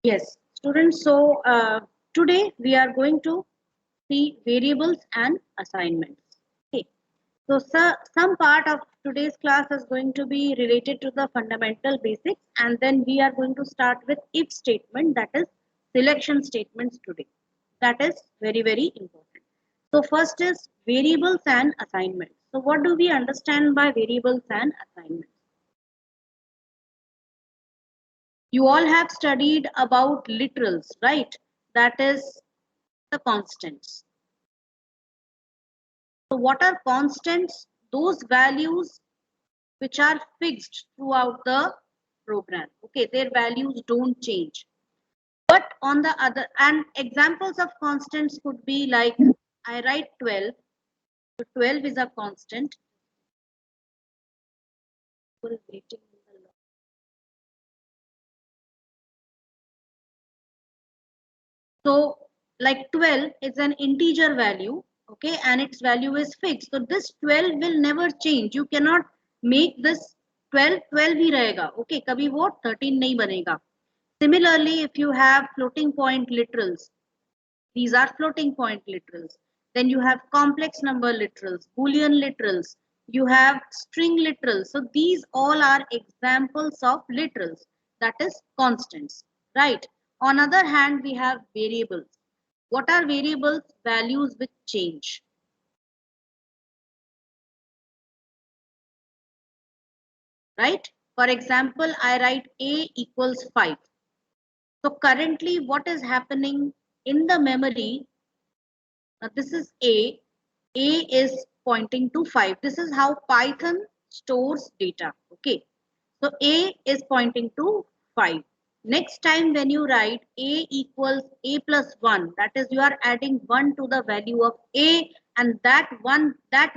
Yes, students. So today we are going to see variables and assignments. Okay. So some part of today's class is going to be related to the fundamental basics, and then we are going to start with if statement, that is selection statements today. That is very important. So first is variables and assignments. So what do we understand by variables and assignments? You all have studied about literals, right? That is the constants. So what are constants? Those values which are fixed throughout the program. Okay, their values don't change. But on the other, and examples of constants could be like I write 12. So 12 is a constant. So like 12 is an integer value, okay, and its value is fixed. So this 12 will never change. You cannot make this 12 12 ही रहेगा, okay, कभी वो 13 नहीं बनेगा. Similarly, if you have floating point literals, these are floating point literals. Then you have complex number literals, Boolean literals, you have string literals. So these all are examples of literals, that is constants, right? On other hand, we have variables. What are variables? Values which change, right? For example, I write a equals 5. So currently what is happening in the memory, this is a. A is pointing to 5. This is how Python stores data. Okay. So A is pointing to 5. Next time when you write A equals A plus 1, that is you are adding 1 to the value of A, and that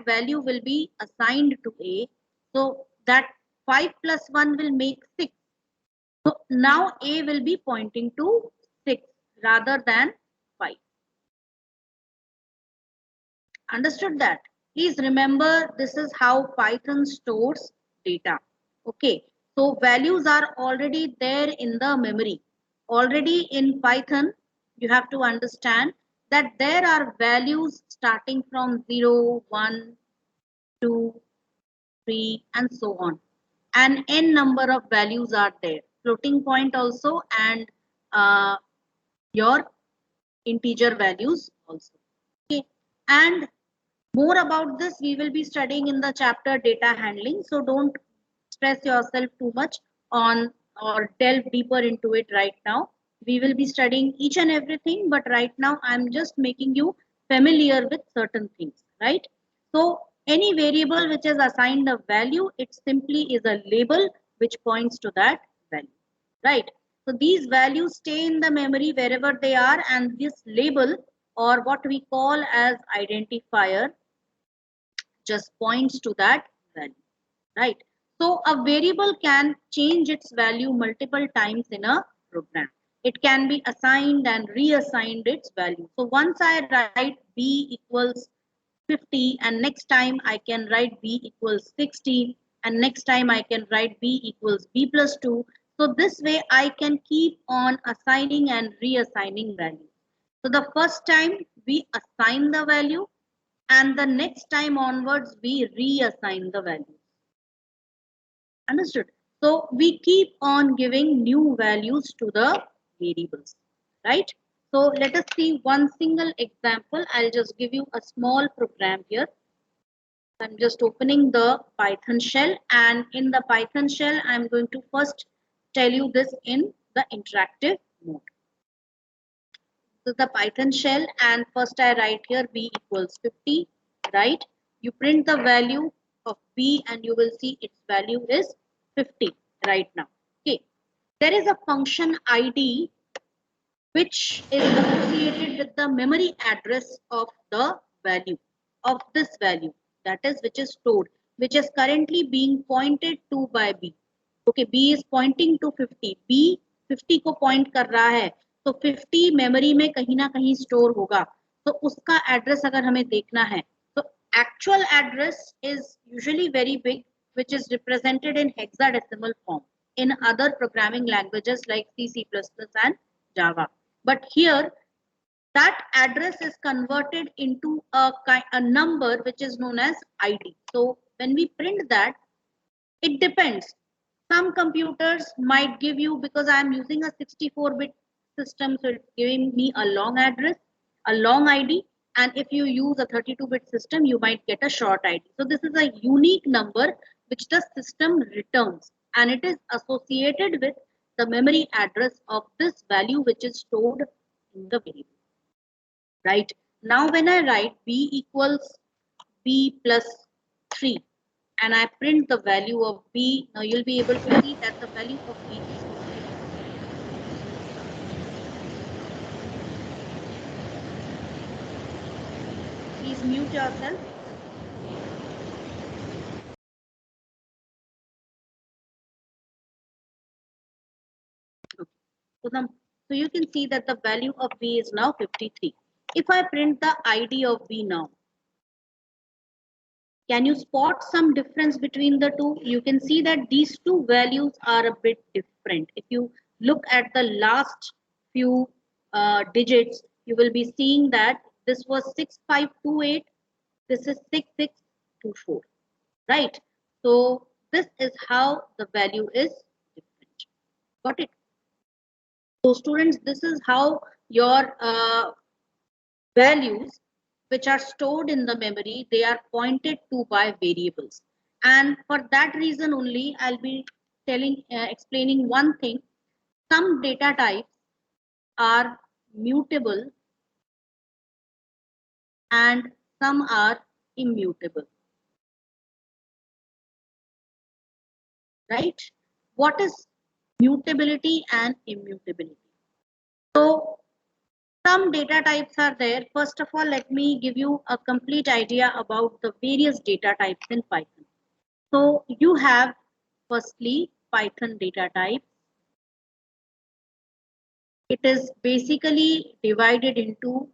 value will be assigned to A. So that 5 plus 1 will make 6. So now A will be pointing to 6 rather than 5. Understood that? Please remember, this is how Python stores data. Okay, so values are already there in the memory. Already in Python, you have to understand that there are values starting from 0, 1, 2, 3, and so on. And n number of values are there. Floating point also, and your integer values also. Okay, and more about this we will be studying in the chapter data handling. So don't stress yourself too much on or delve deeper into it right now. We will be studying each and everything, but right now I'm just making you familiar with certain things, right? So any variable which is assigned a value, it simply is a label which points to that value, right? So these values stay in the memory wherever they are, and this label, or what we call as identifier, just points to that value, right? So a variable can change its value multiple times in a program. It can be assigned and reassigned its value. So once I write b equals 50, and next time I can write b equals 60, and next time I can write b equals b plus 2. So this way I can keep on assigning and reassigning values. So the first time we assign the value, and the next time onwards we reassign the value. Understood? So we keep on giving new values to the variables, right? So let us see one single example. I'll just give you a small program here. I'm just opening the Python shell, and in the Python shell I'm going to first tell you this in the interactive mode. So the Python shell, and first I write here b equals 50, right? You print the value of b and you will see its value is 50 right now. Okay. There is a function ID which is associated with the memory address of the value of this value, that is which is stored, which is currently being pointed to by b. Okay, b is pointing to 50. b 50 को point कर रहा है, तो 50 memory में कहीं ना कहीं store होगा. तो उसका एड्रेस अगर हमें देखना है, तो actual address is usually very big, which is represented in hexadecimal form in other programming languages like C++ and Java. But here that address is converted into a number which is known as ID. So when we print that, it depends. Some computers might give you, because I am using a 64-bit system, so it's giving me a long address, a long ID. And if you use a 32-bit system, you might get a short ID. So this is a unique number which the system returns, and it is associated with the memory address of this value which is stored in the variable. Right? Now when I write b equals b plus 3 and I print the value of b, now you'll be able to see that the value of b is 50. Please mute yourself. Okay. So you can see that the value of b is now 53. If I print the ID of b now, can you spot some difference between the two? You can see that these two values are a bit different. If you look at the last few digits, you will be seeing that this was 6528, this is 6624, right? So this is how the value is different. Got it? So students, this is how your values which are stored in the memory, they are pointed to by variables. And for that reason only, I'll be explaining one thing. Some data types are mutable and some are immutable. Right? What is mutability and immutability? So some data types are there. First of all, let me give you a complete idea about the various data types in Python. So you have firstly Python data type. It is basically divided into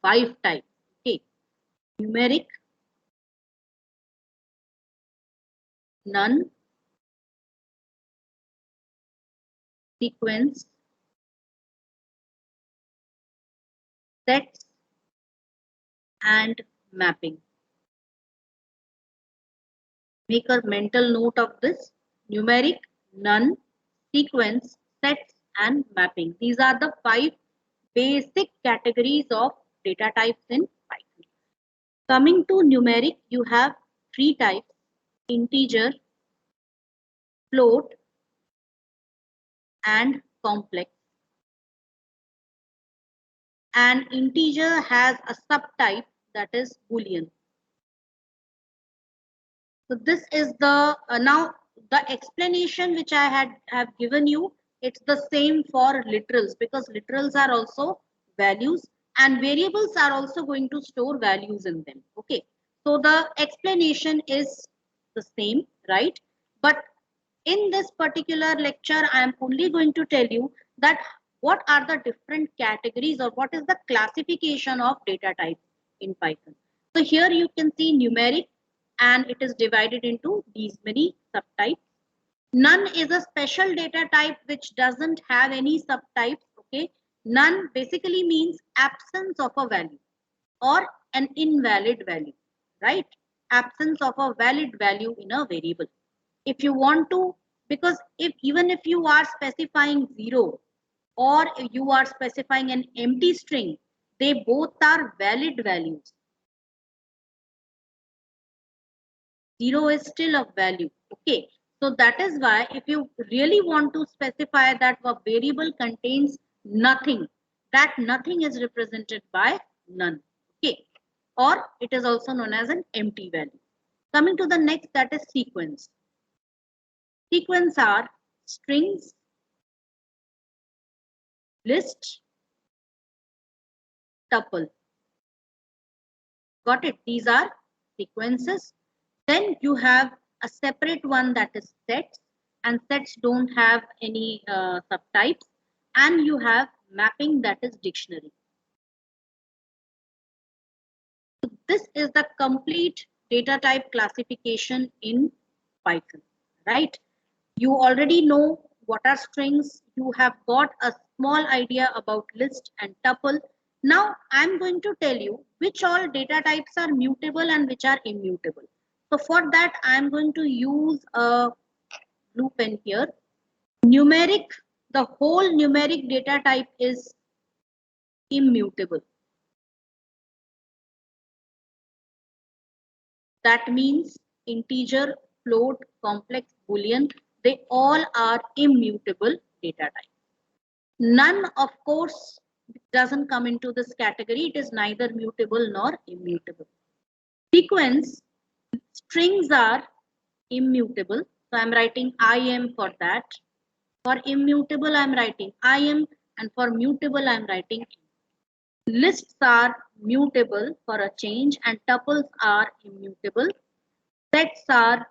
5 types. Okay, numeric, none, sequence, sets, and mapping. Make a mental note of this: numeric, none, sequence, sets, and mapping. These are the 5 basic categories of data types in Python. Coming to numeric, you have 3 types: integer, float, and complex. An integer has a subtype, that is Boolean. So this is the now the explanation which I have given you. It's the same for literals, because literals are also values and variables are also going to store values in them. Okay, so the explanation is the same, right? But in this particular lecture, I am only going to tell you that what are the different categories or what is the classification of data types in Python. So here you can see numeric, and it is divided into these many subtypes. None is a special data type which doesn't have any subtypes. Okay, none basically means absence of a value or an invalid value, right? Absence of a valid value in a variable. If you want to, because if even if you are specifying 0 or if you are specifying an empty string, they both are valid values. 0 is still a value. Okay, so that is why if you really want to specify that a variable contains nothing, that nothing is represented by none. Okay, or it is also known as an empty value. Coming to the next, that is sequence. Sequence are strings, list, tuple. Got it? These are sequences. Then you have a separate one, that is sets, and sets don't have any subtypes. And you have mapping, that is dictionary. So this is the complete data type classification in Python, right? You already know what are strings. You have got a small idea about list and tuple. Now I'm going to tell you which all data types are mutable and which are immutable. So for that I'm going to use a blue pen here. Numeric, the whole numeric data type is immutable. That means integer, float, complex, boolean, they all are immutable data types. None, of course, doesn't come into this category. It is neither mutable nor immutable. Sequence, strings are immutable. So I'm writing IM for that. For immutable, I'm writing IM, and for mutable, I'm writing M. Lists are mutable for a change, and tuples are immutable. Sets are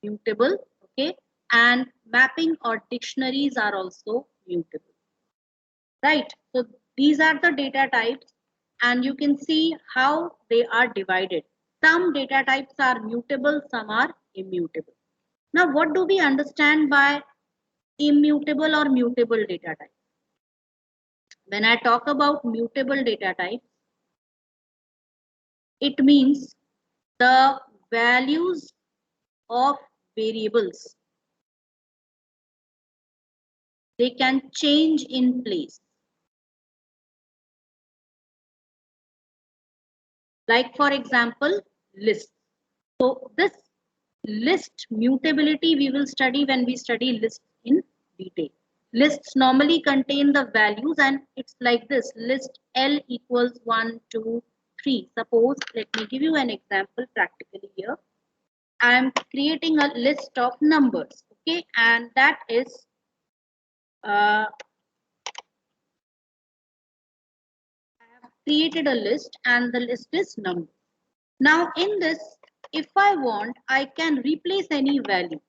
mutable, okay, and mapping or dictionaries are also mutable, right? So these are the data types, and you can see how they are divided. Some data types are mutable, some are immutable. Now what do we understand by immutable or mutable data type? When I talk about mutable data type, it means the values of variables, they can change in place. Like for example, list. So this list mutability we will study when we study lists in detail. Lists normally contain the values, and it's like this: list L equals 1, 2, 3. Suppose, let me give you an example practically here. I am creating a list of numbers, okay, and that is I have created a list, and the list is number. Now in this, if I want, I can replace any value.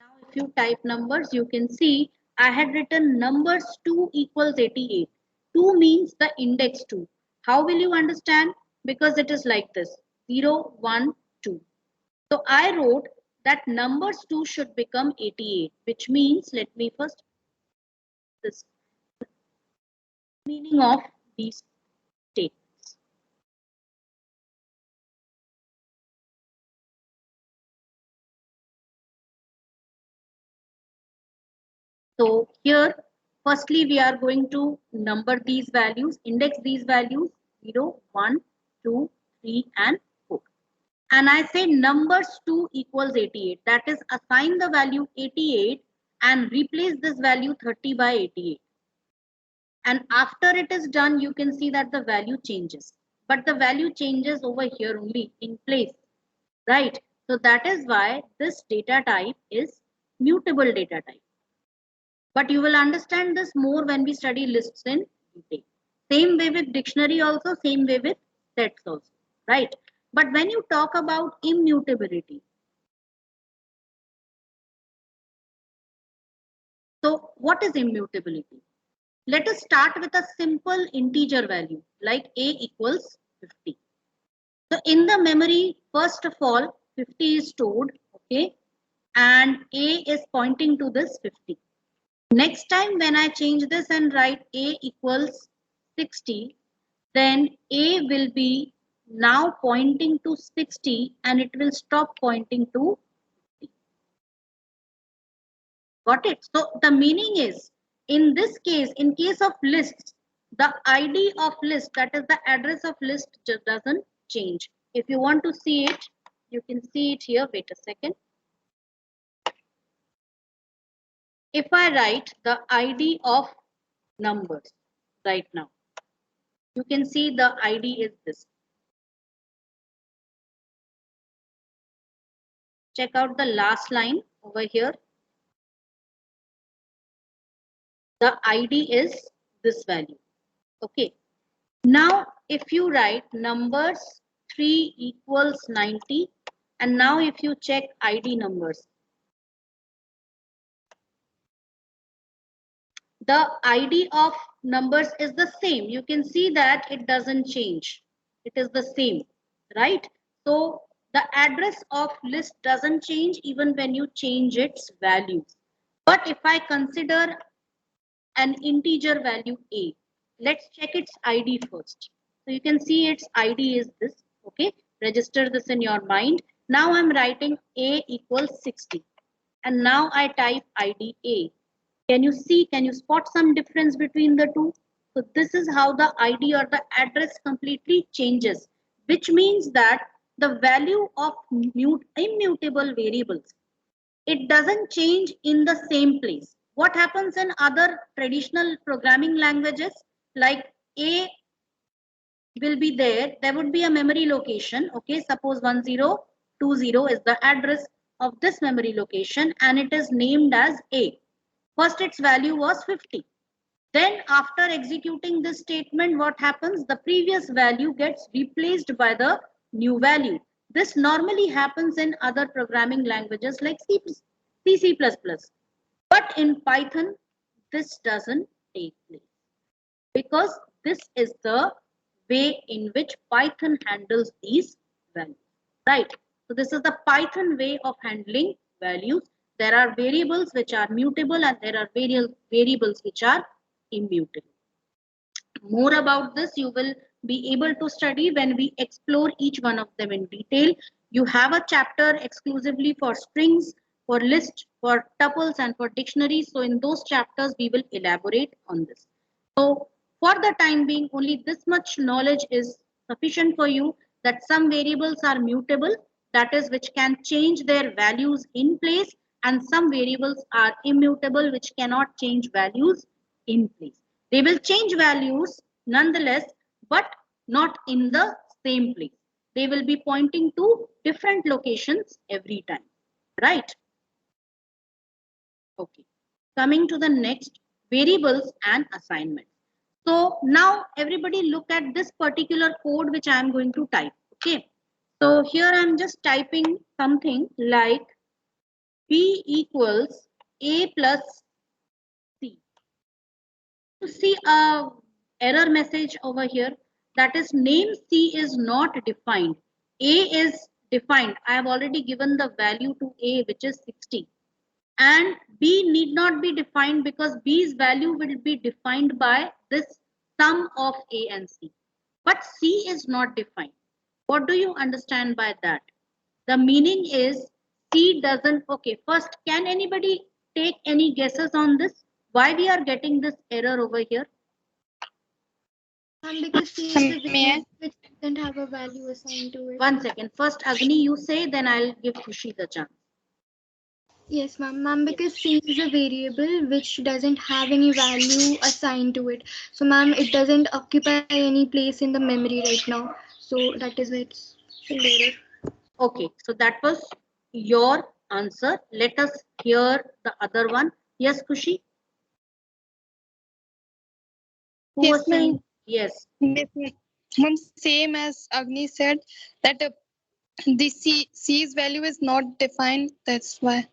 Now if you type numbers, you can see I had written numbers 2 equals 88. 2 means the index 2. How will you understand? Because it is like this: 0, 1, 2. So I wrote that numbers 2 should become 88, which means, let me first, this meaning of these statements. So here, firstly, we are going to number these values, index these values: 0, 1, 2, 3, and 4. And I say numbers 2 equals 88. That is, assign the value 88 and replace this value 30 by 88. And after it is done, you can see that the value changes. But the value changes over here only in place, right? So that is why this data type is mutable data type. But you will understand this more when we study lists in detail. Same way with dictionary also, same way with sets also, right? But when you talk about immutability, so what is immutability? Let us start with a simple integer value like a equals 50. So in the memory, first of all, 50 is stored, okay, and a is pointing to this 50. Next time when I change this and write a equals 60, then a will be now pointing to 60 and it will stop pointing to 50. Got it? So the meaning is, in this case, in case of lists, the ID of list, that is the address of list, just doesn't change. If you want to see it, you can see it here. Wait a second. If I write the ID of numbers right now, you can see the ID is this. Check out the last line over here. The ID is this value. Okay. Now, if you write numbers 3 equals 90, and now if you check ID numbers, the ID of numbers is the same. You can see that it doesn't change. It is the same, right? So the address of list doesn't change even when you change its values. But if I consider an integer value a, let's check its ID first. So you can see its ID is this. Okay, register this in your mind. Now I'm writing a equals 60 and now I type ID a. Can you see, can you spot some difference between the two? So this is how the ID or the address completely changes, which means that the value of immutable variables, it doesn't change in the same place. What happens in other traditional programming languages, like A will be there, there would be a memory location. Okay, suppose 1020 is the address of this memory location and it is named as A. First its value was 50. Then after executing this statement, what happens? The previous value gets replaced by the new value. This normally happens in other programming languages like C++. But in Python, this doesn't take place because this is the way in which Python handles these values, right? So this is the Python way of handling values. There are variables which are mutable and there are variables which are immutable. More about this you will be able to study when we explore each one of them in detail. You have a chapter exclusively for strings, for lists, for tuples and for dictionaries. So in those chapters we will elaborate on this. So for the time being, only this much knowledge is sufficient for you, that some variables are mutable, that is which can change their values in place, and some variables are immutable which cannot change values in place. They will change values nonetheless, but not in the same place. They will be pointing to different locations every time, right? Okay. Coming to the next, variables and assignments. So now everybody look at this particular code which I am going to type. Okay. So here I am just typing something like B equals A plus C. To see a error message over here, that is name C is not defined. A is defined. I have already given the value to A, which is 60. And B need not be defined because B's value will be defined by this sum of A and C. But C is not defined. What do you understand by that? The meaning is C doesn't, okay, first, can anybody take any guesses on this? Why we are getting this error over here? Because C is a variable which doesn't have a value assigned to it. One second. First, Agni, you say, then I'll give Khushi the chance. Yes, ma'am, because C is a variable which doesn't have any value assigned to it. So, ma'am, it doesn't occupy any place in the memory right now. So that is why it's showing error. Okay, so that was your answer. Let us hear the other one. Yes, Khushi? Who Yes, was saying? ma'am. Yes. Yes, ma'am. Same as Agni said that the C's value is not defined. That's why.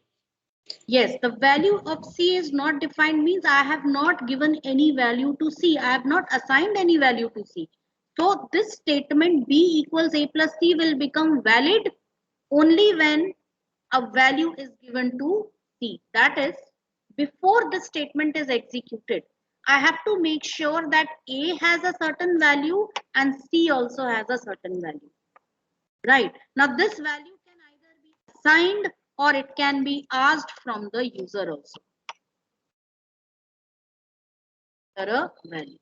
Yes, the value of C is not defined means I have not given any value to C. I have not assigned any value to C. So this statement B equals A plus C will become valid only when a value is given to C. That is, before the statement is executed, I have to make sure that A has a certain value and C also has a certain value. Right. Now this value can either be assigned or it can be asked from the user also. A value.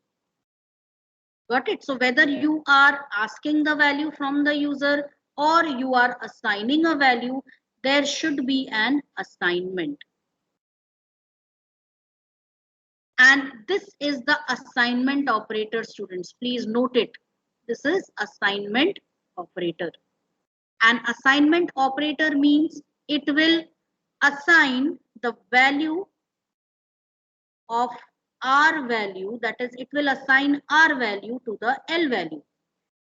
Got it? So whether you are asking the value from the user or you are assigning a value, there should be an assignment. And this is the assignment operator, students. Please note it. This is assignment operator. An assignment operator means it will assign the value of R value, that is, it will assign R value to the L value.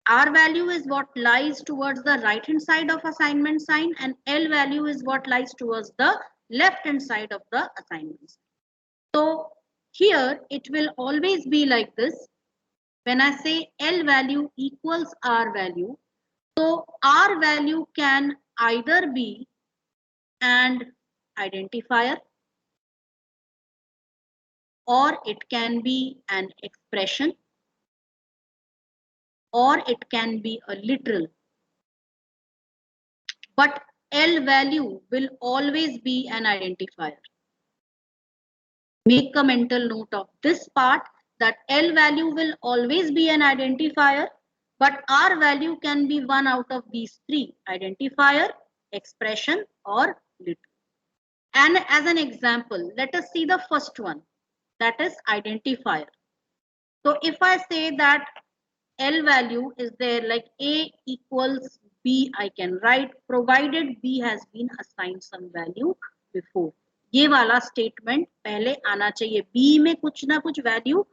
R value is what lies towards the right hand side of assignment sign and L value is what lies towards the left hand side of the assignment. So here it will always be like this. When I say L value equals R value, So R value can either be an identifier or it can be an expression or it can be a literal. But L value will always be an identifier. Make a mental note of this part, that L value will always be an identifier, but R value can be one out of these three: identifier, expression, or literal. And as an example, let us see the first one, that is identifier. So if I say that L value is there, like A equals B, I can write provided B has been assigned some value before. ये वाला statement पहले आना चाहिए, B में कुछ ना कुछ value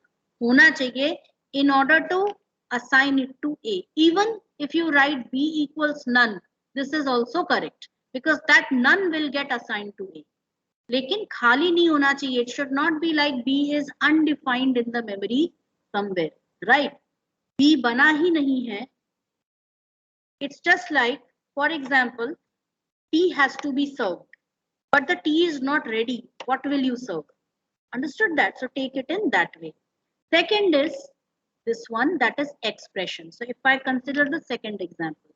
होना चाहिए in order to assign it to A. Even if you write B equals none, this is also correct because that none will get assigned to A. लेकिन खाली नहीं होना चाहिए. It should not be like B is undefined in the memory somewhere, right? B बना ही नहीं है. It's just like, for example, tea has to be served, but the tea is not ready. What will you serve? Understood that? So take it in that way. Second is this one, that is expression. So if I consider the second example,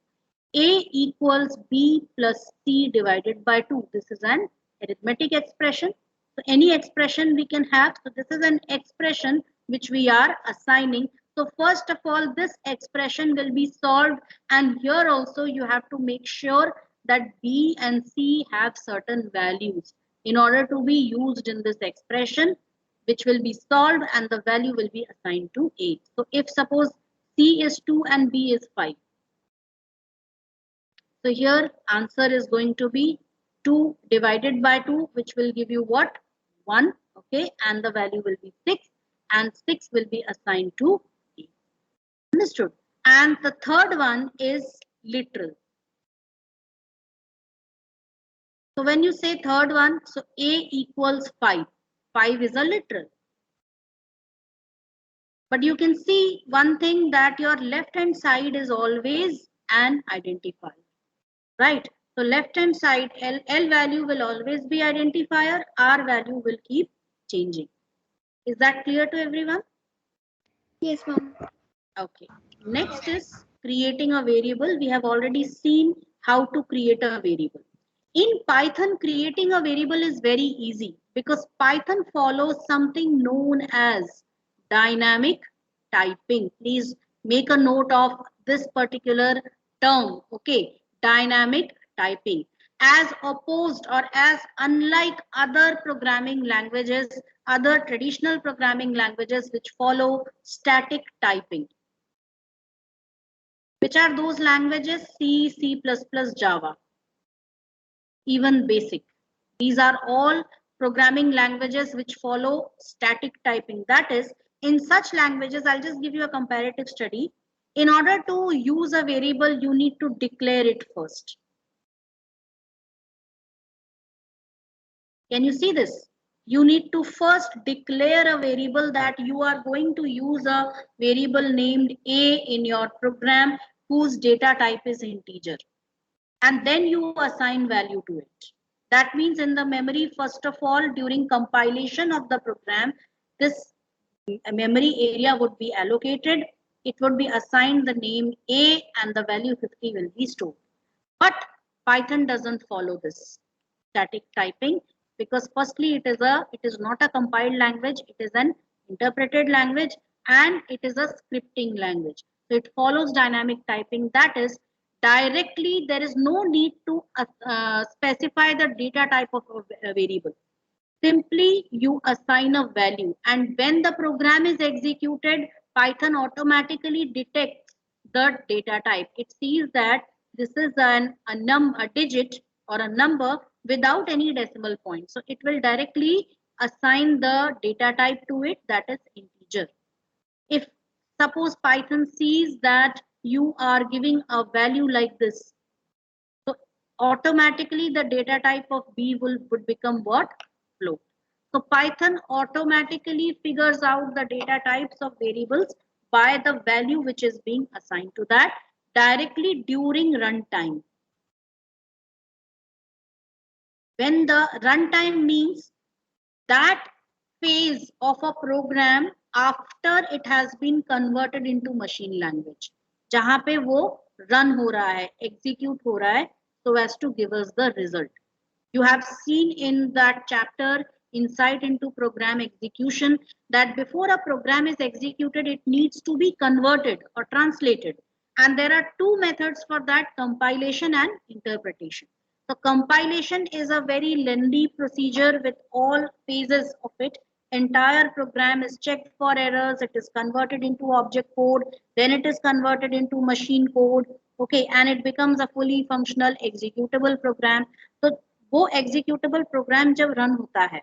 A equals B plus C divided by 2. This is an arithmetic expression. So any expression we can have. So this is an expression which we are assigning. So first of all, this expression will be solved, and here also you have to make sure that B and C have certain values in order to be used in this expression, which will be solved and the value will be assigned to A. So if suppose C is 2 and B is 5. So here answer is going to be 2 divided by 2, which will give you what? 1. Okay, and the value will be 6, and 6 will be assigned to A. Understood? And the third one is literal. So when you say third one, so A equals 5. 5 is a literal. But you can see one thing, that your left hand side is always an identifier, right? So left hand side, L value will always be identifier, R value will keep changing. Is that clear to everyone? Yes, ma'am. Okay. Next is creating a variable. We have already seen how to create a variable. In Python, creating a variable is very easy because Python follows something known as dynamic typing. Please make a note of this particular term. Okay, dynamic typing. As opposed or as unlike other programming languages, other traditional programming languages which follow static typing. Which are those languages? C, C++, Java, even BASIC. These are all programming languages which follow static typing. That is, in such languages, I'll just give you a comparative study. In order to use a variable, you need to declare it first. Can you see this? You need to first declare a variable that you are going to use a variable named A in your program whose data type is integer. And then you assign value to it. That means in the memory, first of all, during compilation of the program, this memory area would be allocated. It would be assigned the name A and the value 50 will be stored. But Python doesn't follow this static typing because firstly it is not a compiled language, it is an interpreted language and it is a scripting language. So it follows dynamic typing. That is, directly there is no need to specify the data type of a variable. Simply you assign a value, and when the program is executed, Python automatically detects the data type. It sees that this is a digit or a number without any decimal point. So it will directly assign the data type to it, that is integer. If suppose Python sees that you are giving a value like this, so automatically the data type of B would become what? Float. So Python automatically figures out the data types of variables by the value which is being assigned to that. directly during runtime. When the runtime means that phase of a program after it has been converted into machine language, जहाँ पे वो run हो रहा है, execute हो रहा है, so as to give us the result. You have seen in that chapter, Insight into Program Execution, that before a program is executed, it needs to be converted or translated. And there are two methods for that, compilation and interpretation. So compilation is a very lengthy procedure with all phases of it. Entire program is checked for errors, it is converted into object code, then it is converted into machine code, okay, and it becomes a fully functional executable program. So वो executable program जब run होता है,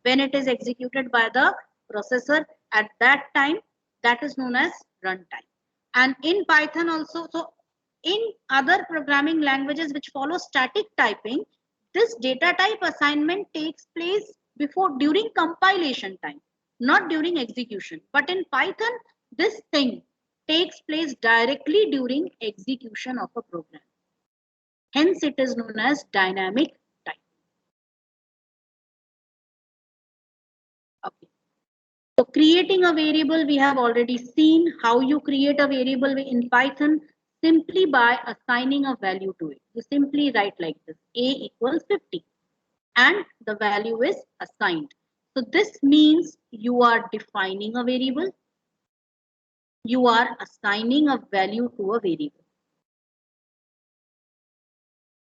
when it is executed by the processor at that time, that is known as runtime. And in Python also, so in other programming languages which follow static typing, this data type assignment takes place during compilation time, not during execution. But in Python, this thing takes place directly during execution of a program. Hence, it is known as dynamic typing. Okay. So creating a variable, we have already seen how you create a variable in Python simply by assigning a value to it. You simply write like this, a equals 50, and the value is assigned. So this means you are defining a variable, you are assigning a value to a variable.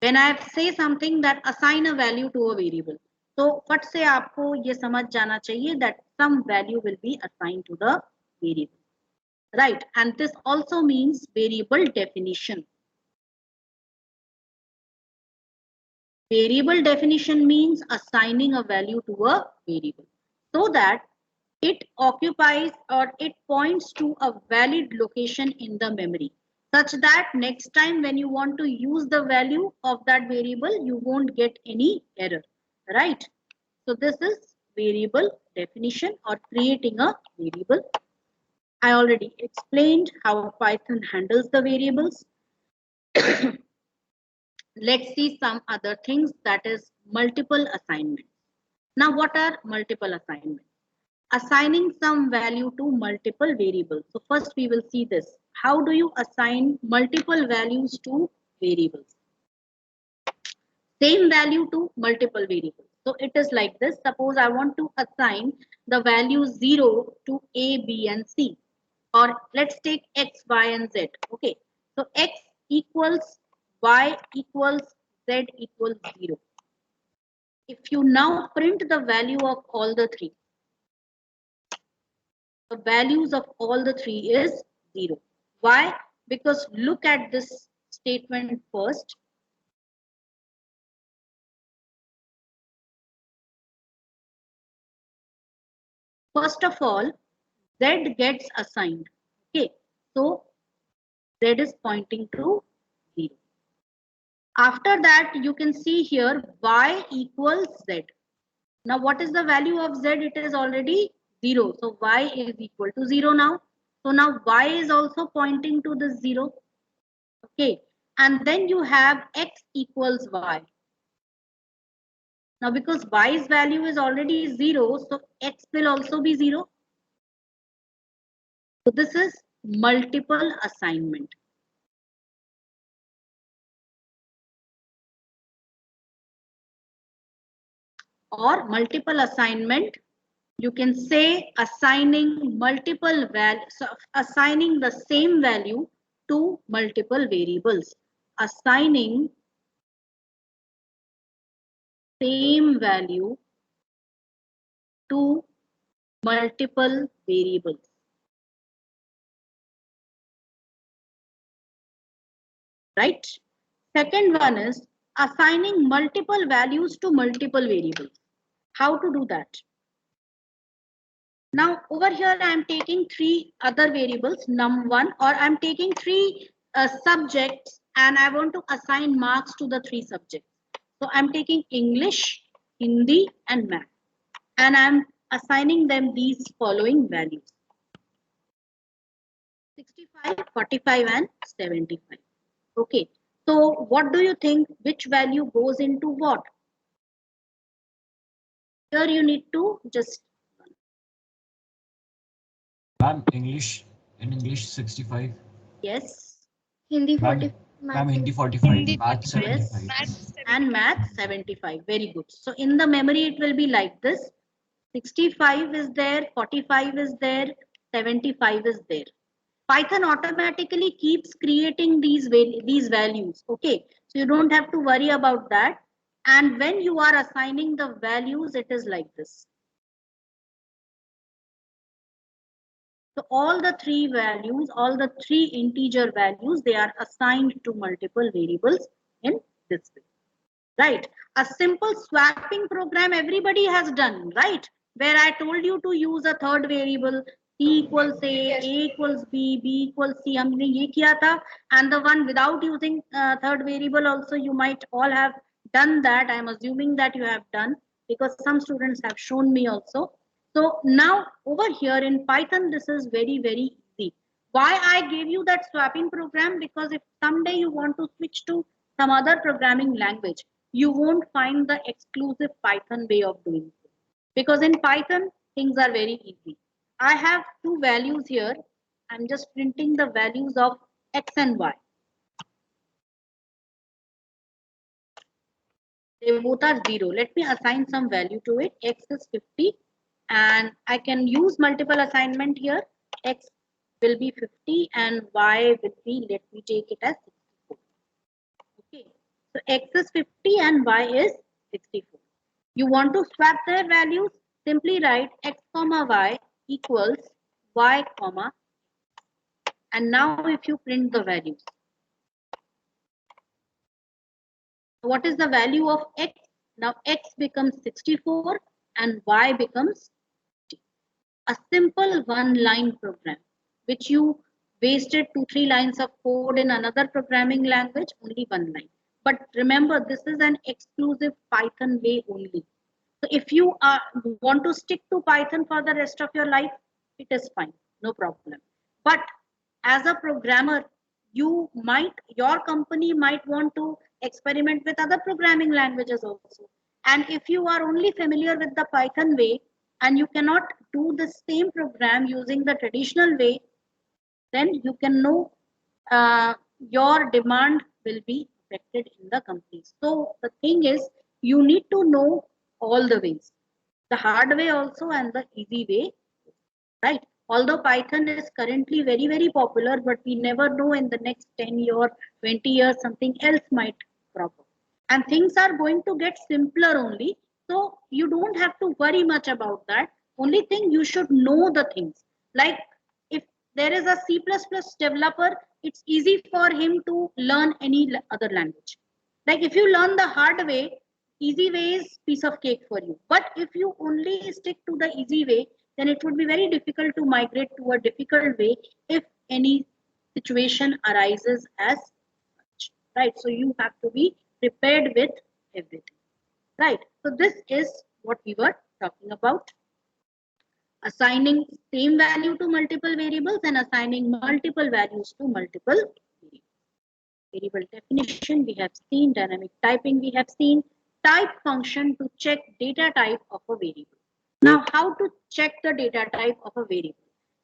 When I say something that assign a value to a variable, तो फट से आपको ये समझ जाना चाहिए that some value will be assigned to the variable, right? And this also means variable definition. Variable definition means assigning a value to a variable so that it occupies or it points to a valid location in the memory, such that next time when you want to use the value of that variable, you won't get any error, right? So this is variable definition or creating a variable. I already explained how Python handles the variables. Let's see some other things, that is multiple assignments. Now what are multiple assignments? Assigning some value to multiple variables. So first we will see this. How do you assign multiple values to variables? Same value to multiple variables. So it is like this. Suppose I want to assign the value 0 to A, B, and C. Or let's take X, Y, and Z. Okay. So X equals Y equals Z equals 0. If you now print the value of all the three, the values of all the three is 0. Why? Because look at this statement first. First of all, Z gets assigned. Okay, so Z is pointing to 0. After that, you can see here Y equals Z. Now, what is the value of Z? It is already 0. So Y is equal to 0 now. So now Y is also pointing to the 0. Okay, and then you have X equals Y. Now because Y's value is already 0, so X will also be 0. So this is multiple assignment. Or multiple assignment, you can say assigning multiple values, so assigning the same value to multiple variables. Assigning same value to multiple variables. Right? Second one is assigning multiple values to multiple variables. How to do that? Now over here I am taking three other variables, num1, or I am taking three subjects and I want to assign marks to the three subjects. So I am taking English, Hindi, and Math, and I am assigning them these following values. 65, 45 and 75. Okay. So what do you think? Which value goes into what? Here you need to just. Ma'am, English, in English 65. Yes. Hindi Ma'am, 40. ma'am, Hindi 45, Hindi Math 45, Yes. 75. Maths And 75. math 75. Very good. So in the memory, it will be like this. 65 is there, 45 is there, 75 is there. Python automatically keeps creating these values. Okay. So you don't have to worry about that. And when you are assigning the values, it is like this. So all the three values, all the three integer values, they are assigned to multiple variables in this way. Right? A simple swapping program everybody has done, right? Where I told you to use a third variable, C equals A equals B equals C. हमने ये किया था, and the one without using third variable also you might all have done that. I am assuming that you have done because some students have shown me also. So now over here in Python, this is very, very easy. Why I gave you that swapping program? Because if someday you want to switch to some other programming language, you won't find the exclusive Python way of doing it. Because in Python, things are very easy. I have two values here. I'm just printing the values of X and Y. They both are 0. Let me assign some value to it. X is 50 and I can use multiple assignment here. X will be 50 and Y will be, let me take it as 64. Okay. So X is 50 and Y is 64. You want to swap their values? Simply write X comma Y equals Y comma. And now if you print the values. What is the value of X? Now X becomes 64 and Y becomes 50. A simple one-line program, which you wasted 2-3 lines of code in another programming language, only one line. But remember, this is an exclusive Python way only. So if you want to stick to Python for the rest of your life, it is fine, no problem. But as a programmer, your company might want to experiment with other programming languages also. And if you are only familiar with the Python way and you cannot do the same program using the traditional way, then you can know your demand will be affected in the company. So the thing is, you need to know all the ways, the hard way also and the easy way, right? Although Python is currently very, very popular, but we never know in the next 10 years, 20 years, something else might crop up. And things are going to get simpler only. So you don't have to worry much about that. Only thing you should know the things. Like if there is a C++ developer, it's easy for him to learn any other language. Like if you learn the hard way, easy way is piece of cake for you. But if you only stick to the easy way, then it would be very difficult to migrate to a difficult way if any situation arises as such, right? So you have to be prepared with everything, right? So this is what we were talking about. Assigning same value to multiple variables and assigning multiple values to multiple variables. Variable definition we have seen, dynamic typing we have seen, type function to check data type of a variable. Now, how to check the data type of a variable?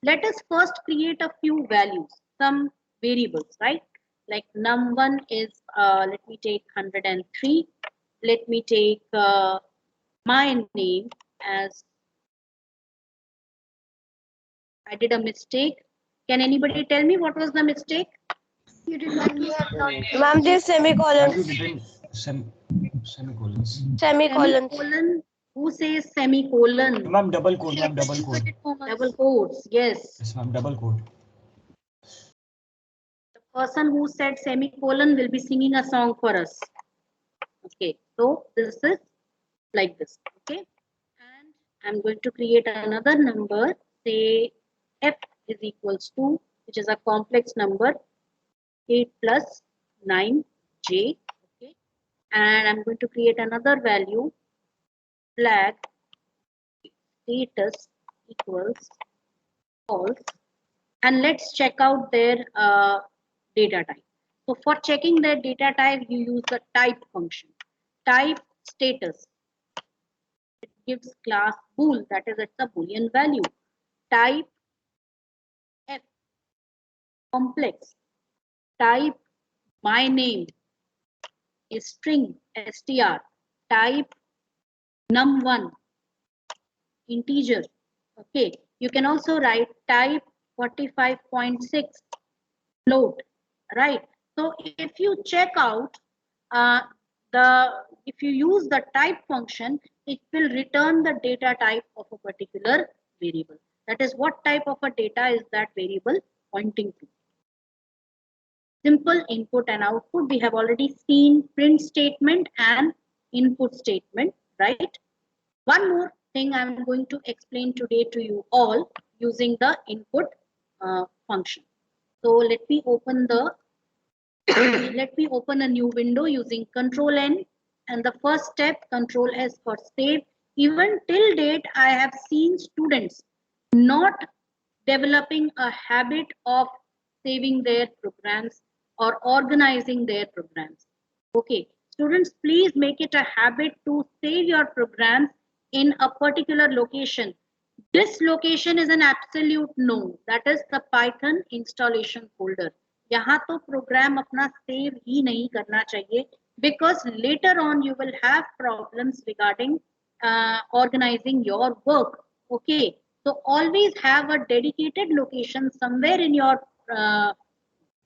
Let us first create a few values, some variables, right? Like num1 is, let me take 103. Let me take my name as, I did a mistake. Can anybody tell me what was the mistake? You did not use Ma'am, there's Ma'am, you semicolons. didn't semicolons. Semicolons. Semicolon. Who says semicolon? Ma'am, double quote, ma'am, double quote. Double quotes, yes. Yes, ma'am, double quote. The person who said semicolon will be singing a song for us. Okay, so this is like this. Okay, and I'm going to create another number. Say f is equals to, which is a complex number, 8 plus 9j. Okay, and I'm going to create another value, flag status equals false. and let's check out their data type. So for checking their data type, you use the type function. Type status. It gives class bool, that is, it's a boolean value. Type f, complex. Type my name is string str. Type num1, integer. Okay, you can also write type 45.6 float, right? So if you check out uh, if you use the type function, it will return the data type of a particular variable. That is, what type of a data is that variable pointing to. Simple input and output. We have already seen print statement and input statement, right? One more thing I'm going to explain today to you all using the input function. So let me open a new window using Control N, and the first step, Control S for save. Even till date, I have seen students not developing a habit of saving their programs or organizing their programs. Okay, students, please make it a habit to save your programs in a particular location. This location is an absolute no. That is the Python installation folder. यहाँ तो program अपना save ही नहीं करना चाहिए, because later on you will have problems regarding organizing your work. Okay, so always have a dedicated location somewhere in your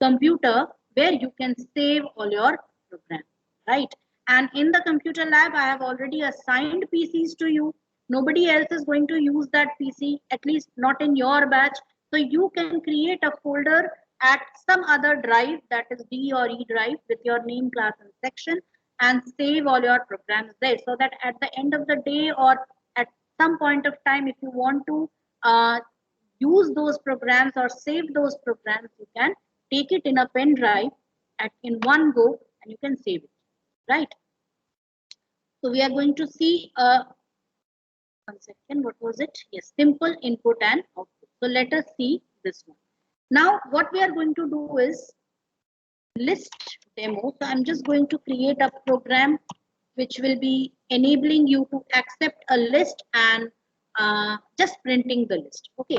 computer where you can save all your programs, right? And in the computer lab, I have already assigned PCs to you. Nobody else is going to use that PC, at least not in your batch. So you can create a folder at some other drive, that is D or E drive, with your name, class, and section, and save all your programs there, so that at the end of the day or at some point of time, if you want to use those programs or save those programs, you can take it in a pen drive in one go and you can save it, right? So we are going to see one second, what was it? Yes, simple input and output. So let us see this one. Now what we are going to do is list demo. So I'm just going to create a program which will be enabling you to accept a list and just printing the list. Okay,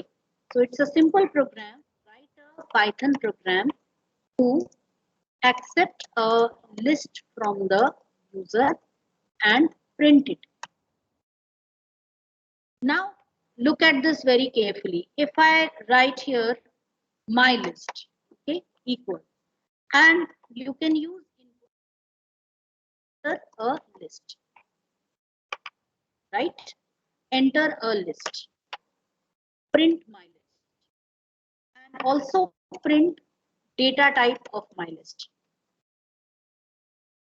so it's a simple program. Write a Python program to accept a list from the user and print it. Now look at this very carefully. If I write here my list, okay, equal, and you can use enter a list, right? Enter a list, print my list, and also print data type of my list.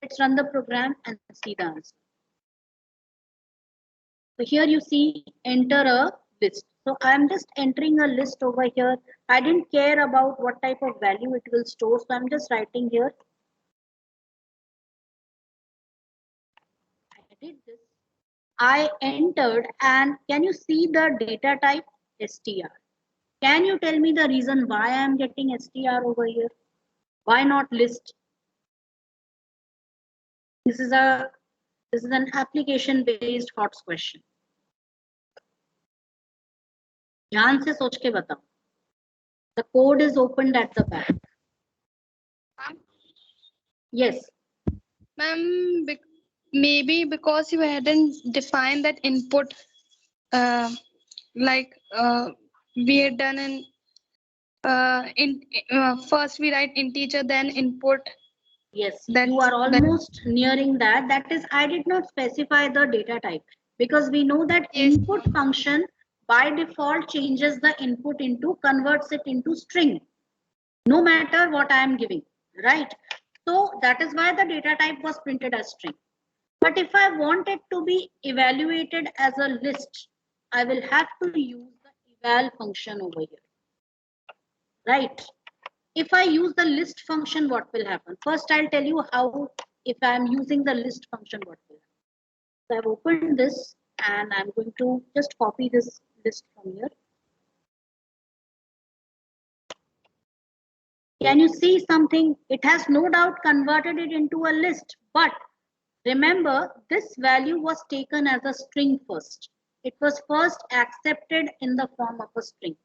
Let's run the program and see the answer. So here you see enter a list. So I'm just entering a list over here. I didn't care about what type of value it will store. So I'm just writing here. I did this. I entered, and can you see the data type str? Can you tell me the reason why I am getting str over here? Why not list? This is an application based HOTS question. ध्यान से सोच के बताओ. The code is opened at the back. Yes. Ma'am, maybe because you hadn't defined that input, like we had done first we write integer, then input. Yes, you are almost nearing that. That is, I did not specify the data type, because we know that Yes. input function by default changes the input converts it into string, no matter what I am giving, right? So that is why the data type was printed as string. But if I want it to be evaluated as a list, I will have to use the eval function over here, right? If I use the list function, what will happen? First, I'll tell you how, if I'm using the list function, what will happen. So I've opened this and I'm going to just copy this list from here. Can you see something? It has no doubt converted it into a list, but remember this value was taken as a string first. It was first accepted in the form of a string.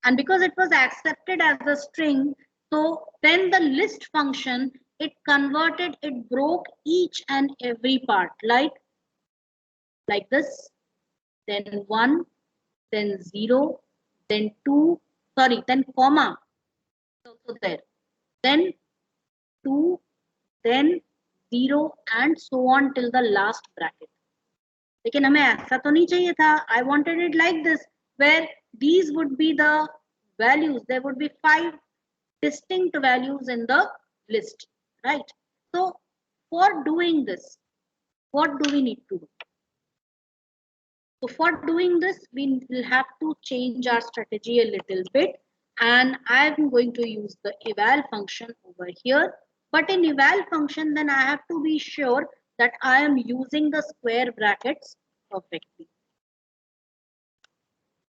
And because it was accepted as a string, so then the list function, it converted, it broke each and every part like this, then 1, then 0, then 2, sorry, then comma, also there, then 2, then 0 and so on till the last bracket. लेकिन हमें ऐसा तो नहीं चाहिए था. I wanted it like this, where these would be the values. There would be 5 distinct values in the list, right? So for doing this, what do we need to do? So for doing this, we will have to change our strategy a little bit, and I'm going to use the eval function over here. But in eval function, then I have to be sure that I am using the square brackets perfectly.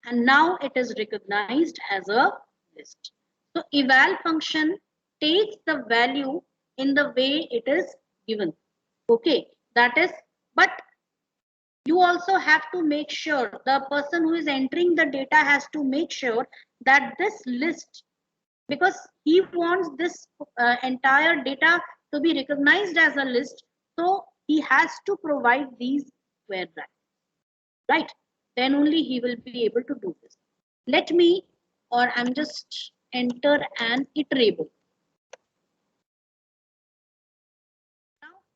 And now it is recognized as a list. So eval function takes the value in the way it is given. Okay, that is, but you also have to make sure, the person who is entering the data has to make sure that this list, because he wants this entire data to be recognized as a list, so he has to provide these square brackets, right? Then only he will be able to do this. Let me, or I'm just enter an iterable.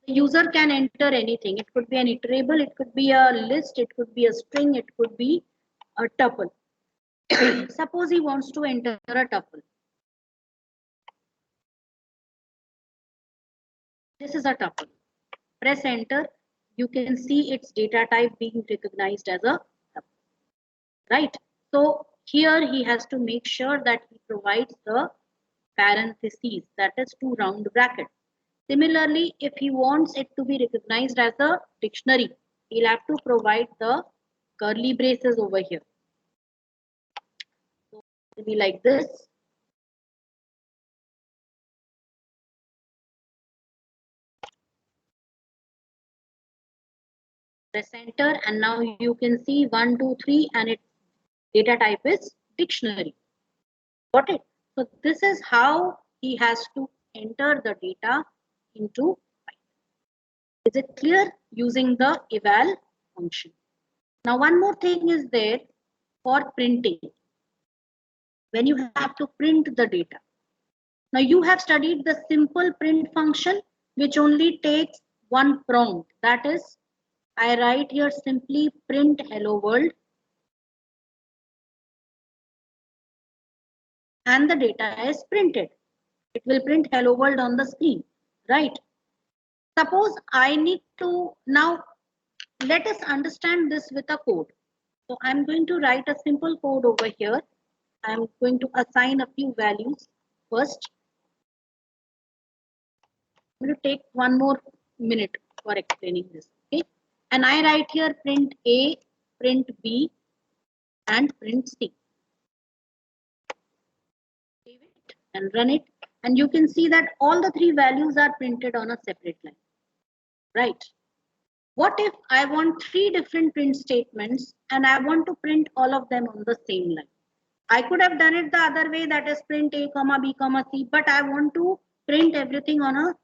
The user can enter anything. It could be an iterable, it could be a list, it could be a string, it could be a tuple. Suppose he wants to enter a tuple. This is a tuple. Press enter. You can see its data type being recognized as a tuple. Right? So here he has to make sure that he provides the parentheses, that is 2 round brackets. Similarly, if he wants it to be recognized as a dictionary, he'll have to provide the curly braces over here. So it will be like this. Press enter, and now you can see 1, 2, 3, and its data type is dictionary. Got it? So this is how he has to enter the data into Python. Is it clear? Using the eval function. Now one more thing is there for printing. When you have to print the data. Now you have studied the simple print function, which only takes one prompt. That is, I write here simply print hello world, and the data is printed. It will print hello world on the screen, right? Suppose I need to, now let us understand this with a code. So I'm going to write a simple code over here. I'm going to assign a few values first. I'm going to take 1 more minute for explaining this. Okay, and I write here print A, print B, and print C. Save it and run it, and you can see that all the 3 values are printed on a separate line, right? What if I want 3 different print statements and I want to print all of them on the same line? I could have done it the other way, that is print A, comma B, comma C, but I want to print everything on a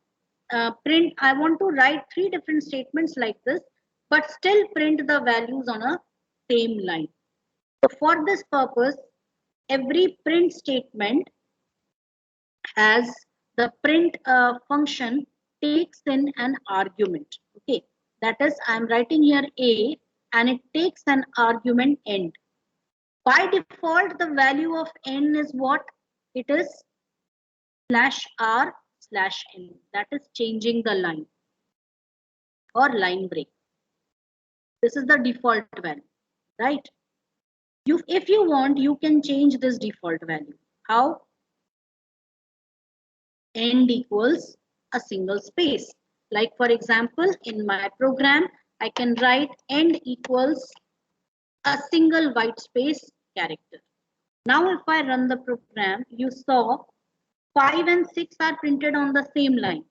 I want to write 3 different statements like this, but still print the values on a same line. So for this purpose, every print statement has the print function takes in an argument. Okay, that is, I'm writing here A, and it takes an argument end. By default, the value of n is what? It is /r/n. That is changing the line or line break. This is the default value, right? If you want, you can change this default value. How? End equals a single space. Like for example, in my program, I can write end equals a single white space character. Now if I run the program, you saw 5 and 6 are printed on the same line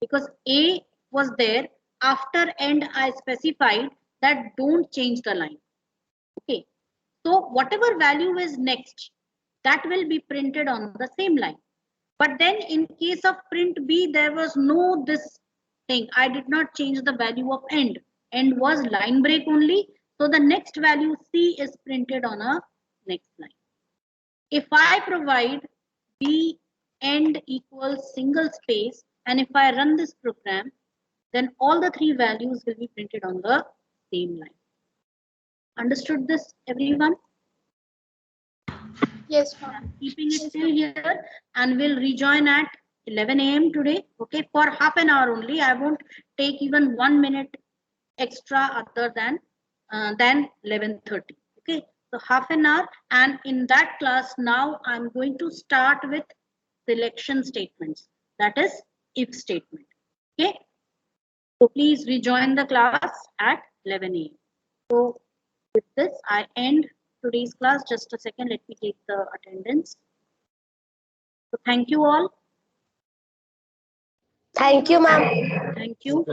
because A was there. After end, I specified that don't change the line. Okay. So whatever value is next, that will be printed on the same line. But then in case of print B, there was no this thing. I did not change the value of end. End was line break only. So the next value C is printed on a next line. If I provide B end equals single space, and if I run this program, then all the three values will be printed on the same line. Understood this, everyone? Yes, ma'am. Keeping it till here, and we'll rejoin at 11 a.m. today. Okay, for half an hour only. I won't take even 1 minute extra other than 11:30. Okay, so half an hour, and in that class now I'm going to start with selection statements. That is if statement. Okay, so please rejoin the class at 11 a.m. So with this, I end today's class. Just a second, let me take the attendance. So thank you all. Thank you, ma'am. Thank you.